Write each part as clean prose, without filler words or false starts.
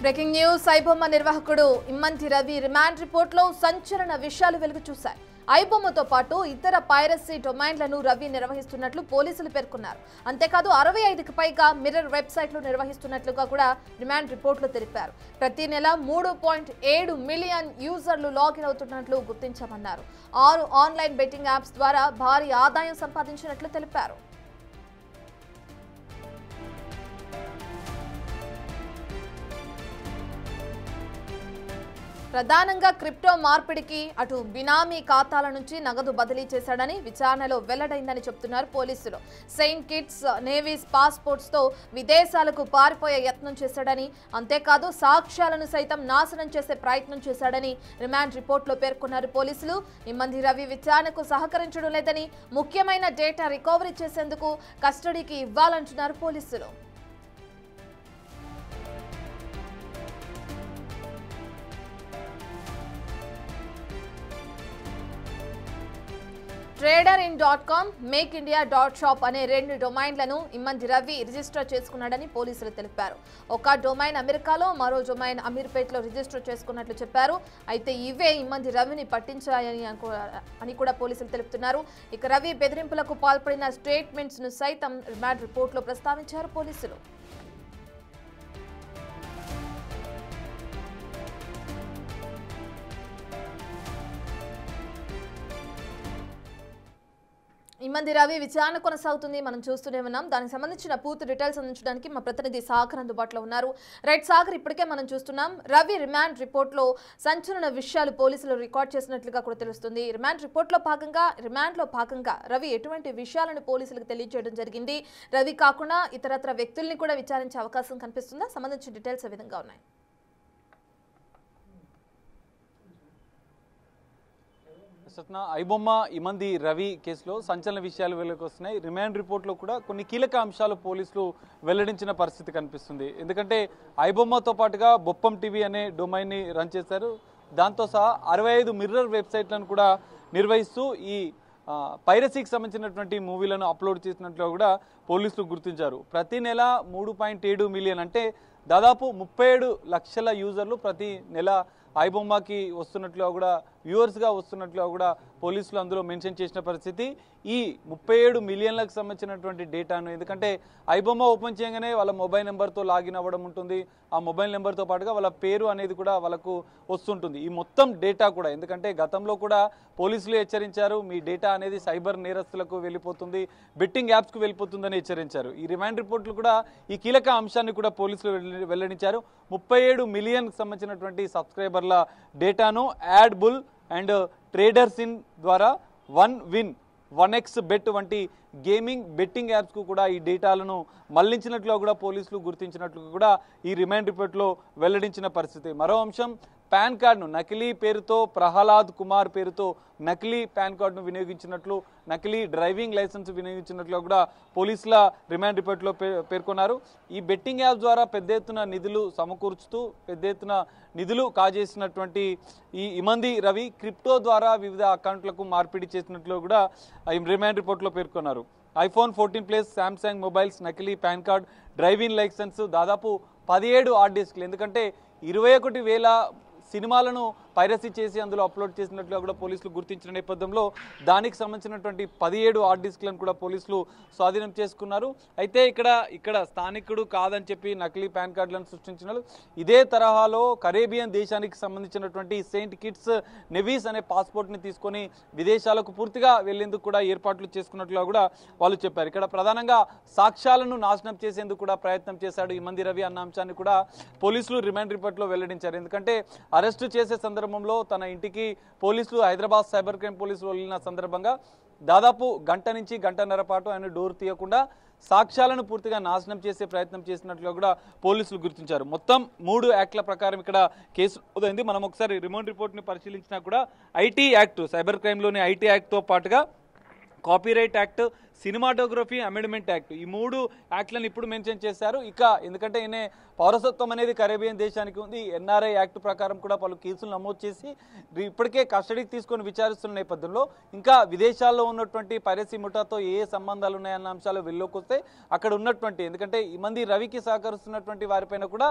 Breaking news iBomma నిర్వాహకుడు ఇమ్మంతి Ravi remand రిపోర్ట్లో సంచలన విషయాలు వెలుగు చూశాయి. ఐబొమ్మతో పాటు ఇతర పైరసీ డొమైన్లను రవి నిర్వహిస్తున్నట్లు పోలీసులు పేర్కొన్నారు. అంతేకాదు 65కి పైగా మిర్రర్ వెబ్సైట్లు నిర్వహిస్తున్నట్లుగా కూడా రిమాండ్ రిపోర్ట్లో తెలిపారు. ప్రతి నెల 3.7 మిలియన్ యూజర్లు లాగిన్ అవుతున్నట్లు గుర్తించామన్నారు. 6 ఆన్లైన్ బెట్టింగ్ యాప్స్ ద్వారా భారీ ఆదాయం సంపాదించినట్లు తెలిపారు. ప్రధానంగా క్రిప్టో మార్పిడికి అటు బినామీ ఖాతాల నుంచి నగదు బదిలీ చేశాడని విచారణలో వెల్లడైందని చెప్తున్నారు పోలీసులు. సెయింట్ కిట్స్ నేవీస్ పాస్పోర్ట్స్తో విదేశాలకు పారిపోయే యత్నం చేశాడని, అంతేకాదు సాక్ష్యాలను సైతం నాశనం చేసే ప్రయత్నం చేశాడని రిమాండ్ రిపోర్ట్లో పేర్కొన్నారు పోలీసులు. ఇమ్మంతి రవి విచారణకు సహకరించడం లేదని, ముఖ్యమైన డేటా రికవరీ చేసేందుకు కస్టడీకి ఇవ్వాలంటున్నారు పోలీసులు. TraderIn.com, MakeIndia.shop అనే 2 డొమైన్లను ఇమ్మంతి రవి రిజిస్టర్ చేసుకున్నాడని పోలీసులు తెలిపారు. ఒక డొమైన్ అమెరికాలో, మరో డొమైన్ అమీర్పేట్లో రిజిస్టర్ చేసుకున్నట్లు చెప్పారు. అయితే ఇవే ఇమ్మంతి రవిని పట్టించాయని కూడా పోలీసులు తెలుపుతున్నారు. ఇక రవి బెదిరింపులకు పాల్పడిన స్టేట్మెంట్స్ ను సైతం రిమాండ్ రిపోర్ట్లో ప్రస్తావించారు పోలీసులు. ఇమ్మంతి రవి విచారణ కొనసాగుతుంది, మనం చూస్తూనే ఉన్నాం. దానికి సంబంధించిన పూర్తి డీటెయిల్స్ అందించడానికి మా ప్రతినిధి సాగర్ అందుబాటులో ఉన్నారు. రైట్ సాగర్, ఇప్పటికే మనం చూస్తున్నాం రవి రిమాండ్ రిపోర్ట్లో సంచలన విషయాలు పోలీసులు రికార్డ్ చేసినట్లుగా కూడా తెలుస్తుంది. రిమాండ్లో భాగంగా రవి ఎటువంటి విషయాలను పోలీసులకు తెలియజేయడం జరిగింది? రవి కాకుండా ఇతరత్ర వ్యక్తుల్ని కూడా విచారించే అవకాశం కనిపిస్తుందా? సంబంధించిన డీటెయిల్స్ ఏ విధంగా ఉన్నాయి? ఐబొమ్మ ఇమ్మంతి రవి కేసులో సంచలన విషయాలు వెలువస్తున్నాయి. రిమాండ్ రిపోర్ట్లో కూడా కొన్ని కీలక అంశాలు పోలీసులు వెల్లడించిన పరిస్థితి కనిపిస్తుంది. ఎందుకంటే ఐబొమ్మతో పాటుగా బొప్పం టీవీ అనే డొమైన్ని రన్ చేశారు. దాంతో సహా 65 మిర్రర్ వెబ్సైట్లను కూడా నిర్వహిస్తూ ఈ పైరసీకి సంబంధించినటువంటి మూవీలను అప్లోడ్ చేసినట్లు కూడా పోలీసులు గుర్తించారు. ప్రతి నెల 3.7 మిలియన్ అంటే దాదాపు 37 లక్షల యూజర్లు ప్రతి నెల ఐబొమ్మకి వస్తున్నట్లుగా కూడా, వ్యూవర్స్గా వస్తున్నట్లుగా కూడా పోలీసులు అందులో మెన్షన్ చేసిన పరిస్థితి. ఈ 37 మిలియన్లకు సంబంధించినటువంటి డేటాను, ఎందుకంటే ఐబొమ్మ ఓపెన్ చేయగానే వాళ్ళ మొబైల్ నెంబర్తో లాగిన్ అవ్వడం ఉంటుంది. ఆ మొబైల్ నెంబర్తో పాటుగా వాళ్ళ పేరు అనేది కూడా వాళ్ళకు వస్తుంటుంది. ఈ మొత్తం డేటా కూడా, ఎందుకంటే గతంలో కూడా పోలీసులు హెచ్చరించారు, మీ డేటా అనేది సైబర్ నేరస్తులకు వెళ్ళిపోతుంది, బెట్టింగ్ యాప్స్కు వెళ్ళిపోతుందని హెచ్చరించారు. ఈ రిమాండ్ రిపోర్ట్లు కూడా ఈ కీలక అంశాన్ని కూడా పోలీసులు వెల్లడించారు. 37 మిలియన్కి సంబంధించినటువంటి సబ్స్క్రైబర్ల డేటాను add bull and traders in ద్వారా 1win 1x బెట్ వంటి గేమింగ్ బెట్టింగ్ యాప్స్కు కూడా ఈ డేటాలను మళ్లించినట్లు కూడా పోలీసులు గుర్తించినట్లు కూడా ఈ రిమాండ్ రిపోర్ట్లో వెల్లడించిన పరిస్థితి. మరో అంశం, పాన్ కార్డును నకిలీ పేరుతో, ప్రహ్లాద్ కుమార్ పేరుతో నకిలీ పాన్ కార్డును వినియోగించినట్లు, నకిలీ డ్రైవింగ్ లైసెన్స్ వినియోగించినట్లు కూడా పోలీసుల రిమాండ్ రిపోర్ట్లో పేర్కొన్నారు. ఈ బెట్టింగ్ యాప్ ద్వారా పెద్ద ఎత్తున నిధులు సమకూర్చుతూ పెద్ద ఎత్తున నిధులు కాజేసినటువంటి ఈ ఇమ్మంతి రవి క్రిప్టో ద్వారా వివిధ అకౌంట్లకు మార్పిడి చేసినట్లు కూడా రిమాండ్ రిపోర్ట్లో పేర్కొన్నారు. iPhone 14 ప్లస్, శాంసంగ్ మొబైల్స్, నకిలీ పాన్ కార్డ్, డ్రైవింగ్ లైసెన్స్, దాదాపు 17 హార్డ్ డిస్క్లు, ఎందుకంటే 21,000 సినిమాలను పైరసీ చేసి అందులో అప్లోడ్ చేసినట్లుగా కూడా పోలీసులు గుర్తించిన నేపథ్యంలో దానికి సంబంధించినటువంటి 17 హార్డ్ డిస్క్లను కూడా పోలీసులు స్వాధీనం చేసుకున్నారు. అయితే ఇక్కడ స్థానికుడు కాదని చెప్పి నకిలీ పాన్ కార్డులను సృష్టించిన ఇదే తరహాలో కరేబియన్ దేశానికి సంబంధించినటువంటి సెయింట్ కిట్స్ నేవీస్ అనే పాస్పోర్ట్ని తీసుకొని విదేశాలకు పూర్తిగా వెళ్లేందుకు కూడా ఏర్పాట్లు చేసుకున్నట్లుగా కూడా వాళ్ళు చెప్పారు. ఇక్కడ ప్రధానంగా సాక్ష్యాలను నాశనం చేసేందుకు కూడా ప్రయత్నం చేశాడు ఇమ్మంతి రవి అన్న అంశాన్ని కూడా పోలీసులు రిమాండ్ రిపోర్ట్లో వెల్లడించారు. ఎందుకంటే అరెస్టు చేసే సందర్భంలో తన ఇంటికి పోలీసులు, హైదరాబాద్ సైబర్ క్రైమ్ పోలీసులు వెళ్ళిన సందర్భంగా దాదాపు గంట నుంచి గంటన్నర పాటు ఆయన డోర్ తీయకుండా సాక్ష్యాలను పూర్తిగా నాశనం చేసే ప్రయత్నం చేసినట్లుగా కూడా పోలీసులు గుర్తించారు. మొత్తం 3 యాక్ట్ల ప్రకారం ఇక్కడ కేసు అయింది. మనం ఒకసారి రిమాండ్ రిపోర్ట్ని పరిశీలించినా కూడా ఐటీ యాక్ట్, సైబర్ క్రైమ్లోని ఐటీ యాక్ట్తో పాటుగా copyright act, cinematography amendment act, ఈ 3 యాక్ట్లను ఇప్పుడు మెన్షన్ చేశారు. ఇక ఎందుకంటే ఈయన పౌరసత్వం అనేది కరేబియన్ దేశానికి ఉంది. ఎన్ఆర్ఐ యాక్ట్ ప్రకారం కూడా పలు కేసులు నమోదు చేసి ఇప్పటికే కస్టడీకి తీసుకొని విచారిస్తున్న నేపథ్యంలో ఇంకా విదేశాల్లో ఉన్నటువంటి పైరసీ ముఠాతో ఏ సంబంధాలు ఉన్నాయన్న అంశాలు వెల్లోకి వస్తే అక్కడ ఉన్నటువంటి, ఎందుకంటే ఈ మంది రవికి సహకరిస్తున్నటువంటి వారిపైన కూడా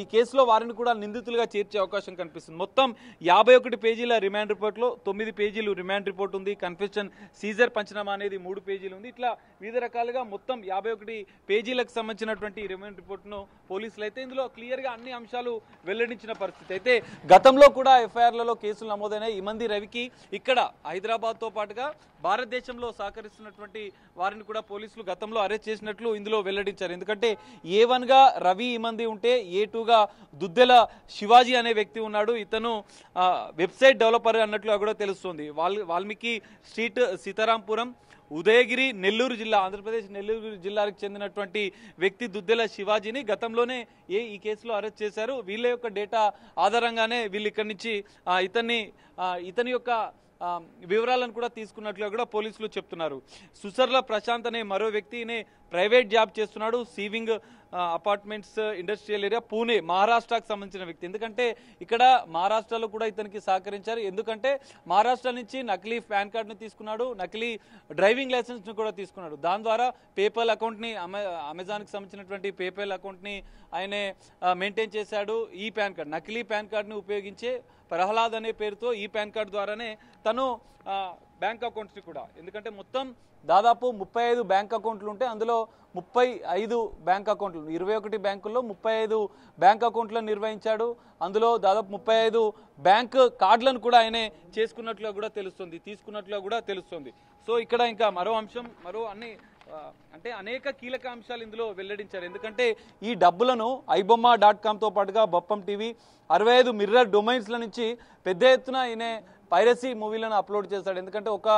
ఈ కేసులో వారిని కూడా నిందితులుగా చేర్చే అవకాశం కనిపిస్తుంది. మొత్తం 51 పేజీల రిమాండ్ రిపోర్ట్లో 9 పేజీలు రిమాండ్ రిపోర్ట్ ఉంది. కన్ఫెషన్ సీజర్ పంచనామా అనేది 3 పేజీలు ఉంది. ఇట్లా వివిధ రకాలుగా మొత్తం 51 పేజీలకు సంబంధించినటువంటి రిమాండ్ రిపోర్ట్ను పోలీసులు అయితే ఇందులో క్లియర్గా అన్ని అంశాలు వెల్లడించిన పరిస్థితి. అయితే గతంలో కూడా ఎఫ్ఐఆర్లలో కేసులు నమోదైన ఈ మంది రవికి ఇక్కడ హైదరాబాద్తో పాటుగా భారతదేశంలో సహకరిస్తున్నటువంటి వారిని కూడా పోలీసులు గతంలో అరెస్ట్ చేసినట్లు ఇందులో వెల్లడించారు. ఎందుకంటే A1గా రవి ఈ మంది ఉంటే A2గా దుద్దెల శివాజీ అనే వ్యక్తి ఉన్నాడు. ఇతను వెబ్సైట్ డెవలపర్ అన్నట్లుగా కూడా తెలుస్తుంది. వాల్మీకి స్ట్రీట్, సీతారాంపురం, ఉదయగిరి, నెల్లూరు జిల్లా, ఆంధ్రప్రదేశ్ నెల్లూరు జిల్లాకు చెందినటువంటి వ్యక్తి దుద్దెల శివాజీని గతంలోనే ఈ కేసులో అరెస్ట్ చేశారు. వీళ్ళ యొక్క డేటా ఆధారంగానే వీళ్ళు ఇక్కడి నుంచి ఇతని యొక్క వివరాలను కూడా తీసుకున్నట్లుగా కూడా పోలీసులు చెప్తున్నారు. సుసర్ల ప్రశాంత్ అనే మరో వ్యక్తిని ప్రైవేట్ జాబ్ చేస్తున్నాడు. Sewing apartments industrial area, Pune, మహారాష్ట్రకు సంబంధించిన వ్యక్తి. ఎందుకంటే ఇక్కడ మహారాష్ట్రలో కూడా ఇతనికి సహకరించారు. ఎందుకంటే మహారాష్ట్ర నుంచి నకిలీ పాన్ కార్డుని తీసుకున్నాడు, నకిలీ డ్రైవింగ్ లైసెన్స్ని కూడా తీసుకున్నాడు. దాని ద్వారా పేపాల్ అకౌంట్ని, అమెజాన్కి సంబంధించినటువంటి పేపాల్ అకౌంట్ని ఆయనే మెయింటైన్ చేశాడు. ఈ పాన్ కార్డ్, నకిలీ పాన్ కార్డుని ఉపయోగించే ప్రహ్లాద్ అనే పేరుతో ఈ పాన్ కార్డు ద్వారానే తను బ్యాంక్ అకౌంట్స్ని కూడా, ఎందుకంటే మొత్తం దాదాపు 35 బ్యాంక్ అకౌంట్లు ఉంటే అందులో 35 బ్యాంక్ అకౌంట్లు, 21 బ్యాంకుల్లో 35 బ్యాంక్ అకౌంట్లను నిర్వహించాడు. అందులో దాదాపు 35 బ్యాంక్ కార్డులను కూడా ఆయనే చేసుకున్నట్లుగా కూడా తెలుస్తుంది, తీసుకున్నట్లుగా కూడా తెలుస్తుంది. సో ఇక్కడ ఇంకా మరో అంశం, అంటే అనేక కీలక అంశాలు ఇందులో వెల్లడించారు. ఎందుకంటే ఈ డబ్బులను ibomma.com పాటుగా బొప్పం టీవీ 65 మిర్రర్ డొమైన్స్ల నుంచి పెద్ద ఎత్తున ఈయన పైరసీ మూవీలను అప్లోడ్ చేశాడు. ఎందుకంటే ఒక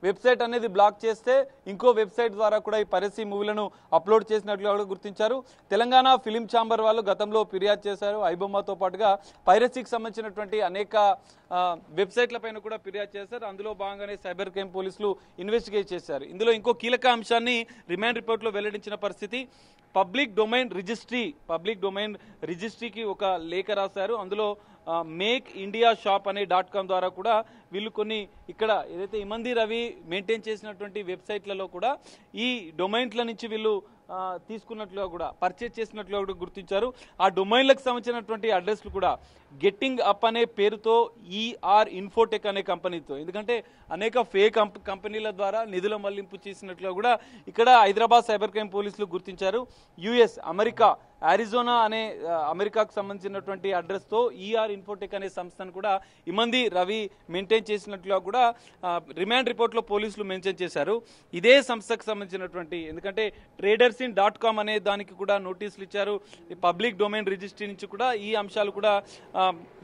వెబ్సైట్ అనేది బ్లాక్ చేస్తే ఇంకో వెబ్సైట్ ద్వారా కూడా ఈ పైరసీ మూవీలను అప్లోడ్ చేసినట్లుగా కూడా గుర్తించారు. తెలంగాణ ఫిలిం ఛాంబర్ వాళ్ళు గతంలో ఫిర్యాదు చేశారు. ఐబొమ్మతో పాటుగా పైరసీకి సంబంధించినటువంటి అనేక వెబ్సైట్ల పైన కూడా ఫిర్యాదు చేశారు. అందులో భాగంగానే సైబర్ క్రైమ్ పోలీసులు ఇన్వెస్టిగేట్ చేశారు. ఇందులో ఇంకో కీలక అంశాన్ని రిమాండ్ రిపోర్ట్లో వెల్లడించిన పరిస్థితి. పబ్లిక్ డొమైన్ రిజిస్ట్రీకి ఒక లేఖ రాశారు. అందులో మేక్ ఇండియా షాప్ అనే .com ద్వారా కూడా వీళ్ళు కొన్ని ఇక్కడ ఏదైతే ఇమంది రవి మెయింటైన్ చేసినటువంటి వెబ్సైట్లలో కూడా ఈ డొమైన్ల నుంచి వీళ్ళు తీసుకున్నట్లుగా కూడా, పర్చేజ్ చేసినట్లుగా కూడా గుర్తించారు. ఆ డొమైన్లకు సంబంధించినటువంటి అడ్రస్లు కూడా గెట్టింగ్ అప్ అనే పేరుతో ER ఇన్ఫోటెక్ అనే కంపెనీతో, ఎందుకంటే అనేక ఫేక్ కంపెనీల ద్వారా నిధుల మళ్లింపు చేసినట్లుగా కూడా ఇక్కడ హైదరాబాద్ సైబర్ క్రైమ్ పోలీసులు గుర్తించారు. US, అమెరికా, అరిజోనా అనే అమెరికాకు సంబంధించినటువంటి అడ్రస్తో ER ఇన్ఫోటెక్ అనే సంస్థను కూడా ఇమంది రవి మెయింటైన్ చేసినట్లుగా కూడా రిమాండ్ రిపోర్ట్లో పోలీసులు మెన్షన్ చేశారు. ఇదే సంస్థకు సంబంధించినటువంటి, ఎందుకంటే tradersin.com అనే దానికి కూడా నోటీసులు ఇచ్చారు. పబ్లిక్ డొమైన్ రిజిస్ట్రీ నుంచి కూడా ఈ అంశాలు కూడా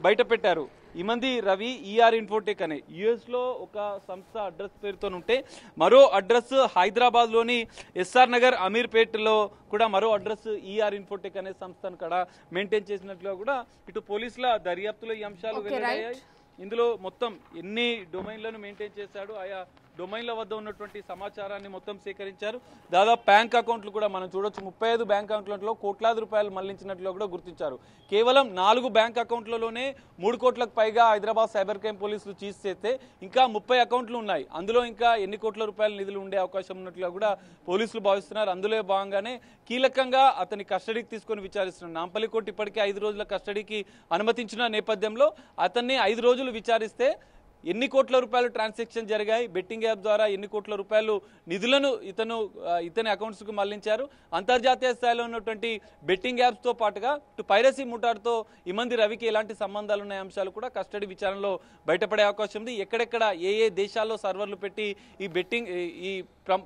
బయట పెట్టారు. ఇమంది రవి ER ఇన్ఫోటెక్ అనే US లో ఒక సంస్థ అడ్రస్ పేరుతో ఉంటే మరో అడ్రస్ హైదరాబాద్లోని SR నగర్, అమీర్పేటలో కూడా మరో అడ్రస్ ER ఇన్ఫోటెక్ అనే సంస్థను కూడా మెయింటైన్ చేసినట్లుగా కూడా ఇటు పోలీసుల దర్యాప్తులో ఈ అంశాలు వెల్లడయ్యాయి. ఇందులో మొత్తం ఎన్ని డొమైన్లను మెయింటైన్ చేశాడు, ఆయా డొమైన్ల వద్ద ఉన్నటువంటి సమాచారాన్ని మొత్తం సేకరించారు. దాదాపు బ్యాంక్ అకౌంట్లు కూడా మనం చూడొచ్చు. 35 బ్యాంక్ అకౌంట్లలో కోట్లాది రూపాయలు మళ్లించినట్లు కూడా గుర్తించారు. కేవలం 4 బ్యాంక్ అకౌంట్లలోనే 3 కోట్లకు పైగా హైదరాబాద్ సైబర్ క్రైమ్ పోలీసులు చీజ్ చేస్తే ఇంకా 30 అకౌంట్లు ఉన్నాయి. అందులో ఇంకా ఎన్ని కోట్ల రూపాయల నిధులు ఉండే అవకాశం ఉన్నట్లుగా కూడా పోలీసులు భావిస్తున్నారు. అందులో భాగంగానే కీలకంగా అతని కస్టడీకి తీసుకొని విచారిస్తున్నారు. నాంపల్లి కోర్టు ఇప్పటికే 5 రోజుల కస్టడీకి అనుమతించిన నేపథ్యంలో అతన్ని 5 రోజులు విచారిస్తే ఎన్ని కోట్ల రూపాయలు ట్రాన్సాక్షన్ జరిగాయి, బెట్టింగ్ యాప్ ద్వారా ఎన్ని కోట్ల రూపాయలు నిధులను ఇతని అకౌంట్స్కు మళ్లించారు, అంతర్జాతీయ స్థాయిలో ఉన్నటువంటి బెట్టింగ్ యాప్స్తో పాటుగా పైరసీ ముఠాతో ఇమంది రవికి ఎలాంటి సంబంధాలు ఉన్న అంశాలు కూడా కస్టడీ విచారణలో బయటపడే అవకాశం ఉంది. ఎక్కడెక్కడ ఏ దేశాల్లో సర్వర్లు పెట్టి ఈ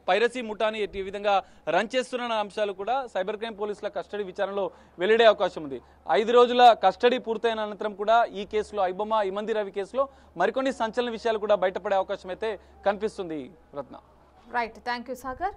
పైరసీ ముఠాని ఈ విధంగా రన్ చేస్తున్న అంశాలు కూడా సైబర్ క్రైమ్ పోలీసుల కస్టడీ విచారణలో వెల్లడే అవకాశం ఉంది. 5 రోజుల కస్టడీ పూర్తయిన అనంతరం కూడా ఈ కేసులో ఇమంది రవి కేసులో మరికొన్ని సంచలన విషయాలు కూడా బయటపడే అవకాశం అయితే కనిపిస్తుంది. Ratna. Right, thank you Sagar.